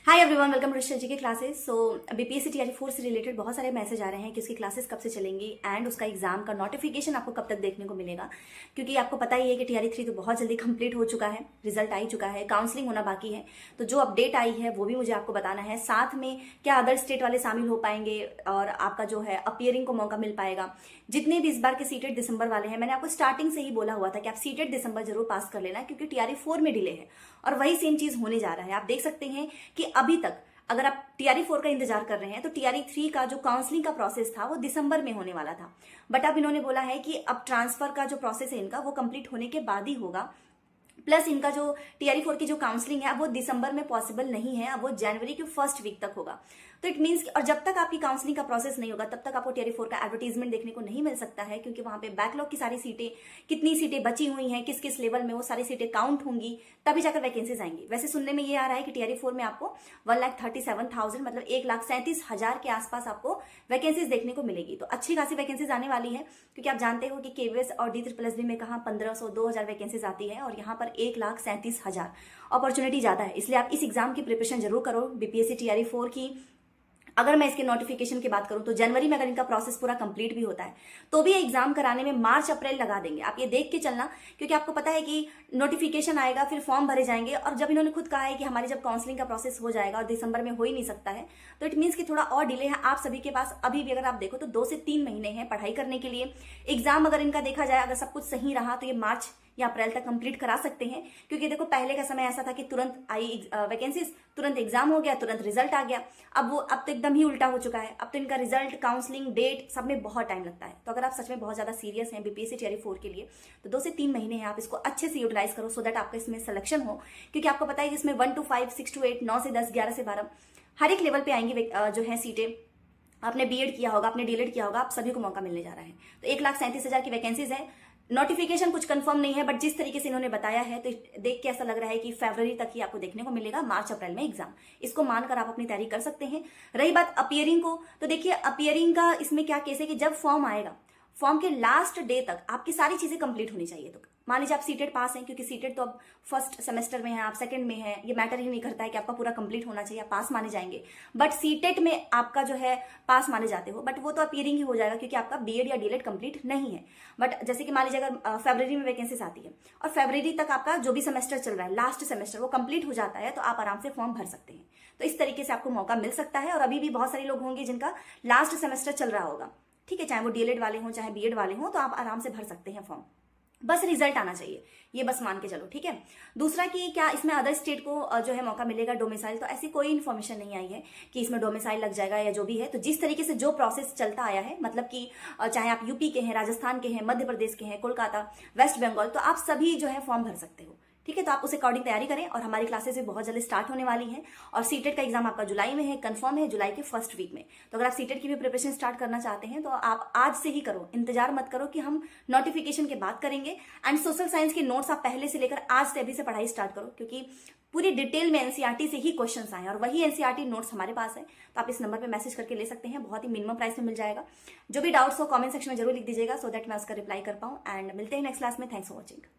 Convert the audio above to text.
Hi everyone, welcome to ऋषि जी के classes. सो BPSC TRE 4 से related बहुत सारे मैसेज आ रहे हैं कि उसकी क्लासेस कब से चलेंगी एंड उसका एग्जाम का नोटिफिकेशन आपको कब तक देखने को मिलेगा। क्योंकि आपको पता ही है कि टीआरई 3 तो बहुत जल्दी कंप्लीट हो चुका है, रिजल्ट आ ही चुका है, काउंसलिंग होना बाकी है। तो जो अपडेट आई है वो भी मुझे आपको बताना है। साथ में क्या अदर स्टेट वाले शामिल हो पाएंगे और आपका जो है अपियरिंग को मौका मिल पाएगा। जितने भी इस बार के सीटेड दिसंबर वाले हैं, मैंने आपको स्टार्टिंग से ही बोला हुआ था कि आप सीटेड दिसंबर जरूर पास कर लेना, क्योंकि टीआरई 4 में डिले है और वही सेम चीज होने जा रहा है। आप देख सकते हैं कि अभी तक अगर आप टीआरई 4 का इंतजार कर रहे हैं तो टीआरई 3 का जो काउंसलिंग का प्रोसेस था वो दिसंबर में होने वाला था। बट अब इन्होंने बोला है कि अब ट्रांसफर का जो प्रोसेस है इनका वो कंप्लीट होने के बाद ही होगा। प्लस इनका जो टीआरई 4 की जो काउंसलिंग है अब वो दिसंबर में पॉसिबल नहीं है, अब वो जनवरी के फर्स्ट वीक तक होगा। तो इट मीन्स और जब तक आपकी काउंसलिंग का प्रोसेस नहीं होगा तब तक आपको टीआरई 4 का एडवर्टीजमेंट देखने को नहीं मिल सकता है, क्योंकि वहां पे बैकलॉग की सारी सीटें, कितनी सीटें बची हुई हैं, किस किस लेवल में वो सारी सीटें काउंट होंगी, तभी जाकर वैकेंसीज आएंगी। वैसे सुनने में ये आ रहा है कि टीआरई 4 में आपको 1,37,000 मतलब 1,37,000 के आसपास आपको वैकेंसीज देखने को मिलेगी। तो अच्छी खासी वैकेंसीज आने वाली है, क्योंकि आप जानते हो कि केवीएस और D++ में कहा 1,500 2,000 वैकेंसीज आती है और यहाँ पर 1,37,000 अपॉर्चुनिटी ज्यादा है। इसलिए आप इस एग्जाम की प्रिपरेशन जरूर करो, बीपीएससी टीआरई 4 की। अगर मैं इसके नोटिफिकेशन की बात करूं तो जनवरी में अगर इनका प्रोसेस पूरा कंप्लीट भी होता है तो भी एग्जाम कराने में मार्च अप्रैल लगा देंगे। आप ये देख के चलना, क्योंकि आपको पता है कि नोटिफिकेशन आएगा, फिर फॉर्म भरे जाएंगे, और जब इन्होंने खुद कहा है कि हमारी जब काउंसलिंग का प्रोसेस हो जाएगा और दिसंबर में हो ही नहीं सकता है, तो इट मीन्स कि थोड़ा और डिले है आप सभी के पास। अभी भी अगर आप देखो तो 2 से 3 महीने हैं पढ़ाई करने के लिए। एग्जाम अगर इनका देखा जाए, अगर सब कुछ सही रहा तो ये मार्च या अप्रैल तक कंप्लीट करा सकते हैं। क्योंकि देखो पहले का समय ऐसा था कि तुरंत आई वैकेंसीज, तुरंत एग्जाम हो गया, तुरंत रिजल्ट आ गया। अब तो एकदम ही उल्टा हो चुका है। अब तो इनका रिजल्ट, काउंसलिंग, डेट सब में बहुत टाइम लगता है। तो अगर आप सच में बहुत ज्यादा सीरियस हैं बीपीएससी टीआरई 4 के लिए तो 2 से 3 महीने हैं, आप इसको अच्छे से यूटिलाइज करो सो दैट आपका इसमें सिलेक्शन हो। क्योंकि आपको पता है कि इसमें 1 to 5, 6 to 8, 9 से 10, 11 से 12 हर एक लेवल पे आएंगी जो है सीटें। आपने बीएड किया होगा, आपने डीएलएड किया होगा, आप सभी को मौका मिलने जा रहा है। तो 1,37,000 की वैकेंसीज है। नोटिफिकेशन कुछ कंफर्म नहीं है, बट जिस तरीके से इन्होंने बताया है तो देख के ऐसा लग रहा है कि फरवरी तक ही आपको देखने को मिलेगा, मार्च अप्रैल में एग्जाम। इसको मानकर आप अपनी तैयारी कर सकते हैं। रही बात अपियरिंग को, तो देखिए अपियरिंग का इसमें क्या केस है कि जब फॉर्म आएगा, फॉर्म के लास्ट डे तक आपकी सारी चीजें कंप्लीट होनी चाहिए। तो मान लीजिए आप सीटेड पास हैं, क्योंकि सीटेड तो अब फर्स्ट सेमेस्टर में है, आप सेकंड में है, ये मैटर ही नहीं करता है कि आपका पूरा कंप्लीट होना चाहिए, आप पास माने जाएंगे। बट सीटेड में आपका जो है पास माने जाते हो, बट वो तो अपीयरिंग ही हो जाएगा, क्योंकि आपका बीएड या डीएलएड कंप्लीट नहीं है। बट जैसे कि मान लीजिए अगर फरवरी में वैकेंसीज आती है और फरवरी तक आपका जो भी सेमेस्टर चल रहा है, लास्ट सेमेस्टर, वो कंप्लीट हो जाता है, तो आप आराम से फॉर्म भर सकते हैं। तो इस तरीके से आपको मौका मिल सकता है। और अभी भी बहुत सारे लोग होंगे जिनका लास्ट सेमेस्टर चल रहा होगा, ठीक है, चाहे वो डीएलएड वाले हों चाहे बीएड वाले हों, तो आप आराम से भर सकते हैं फॉर्म। बस रिजल्ट आना चाहिए, ये बस मान के चलो, ठीक है। दूसरा कि क्या इसमें अदर स्टेट को जो है मौका मिलेगा डोमिसाइल, तो ऐसी कोई इन्फॉर्मेशन नहीं आई है कि इसमें डोमिसाइल लग जाएगा या जो भी है। तो जिस तरीके से जो प्रोसेस चलता आया है, मतलब कि चाहे आप यूपी के हैं, राजस्थान के हैं, मध्य प्रदेश के हैं, कोलकाता, वेस्ट बंगाल, तो आप सभी जो है फॉर्म भर सकते हो, ठीक है। तो आप उस अकॉर्डिंग तैयारी करें। और हमारी क्लासेस भी बहुत जल्दी स्टार्ट होने वाली हैं। और सीटेट का एग्जाम आपका जुलाई में है, कंफर्म है, जुलाई के फर्स्ट वीक में। तो अगर आप सीटेट की भी प्रिपरेशन स्टार्ट करना चाहते हैं तो आप आज से ही करो, इंतजार मत करो कि हम नोटिफिकेशन के बाद करेंगे। एंड सोशल साइंस के नोट्स आप पहले से लेकर आज से अभी से पढ़ाई स्टार्ट करो, क्योंकि पूरी डिटेल में एनसीईआरटी से ही क्वेश्चंस आए और वही एनसीईआरटी नोट्स हमारे पास है। तो आप इस नंबर पे मैसेज करके ले सकते हैं, बहुत ही मिनिमम प्राइस में मिल जाएगा। जो भी डाउट्स हो कमेंट सेक्शन में जरूर लिख दीजिएगा, सो दैट मैं उसका रिप्लाई कर पाऊँ। एंड मिलते हैं नेक्स्ट क्लास में। Thanks for watching.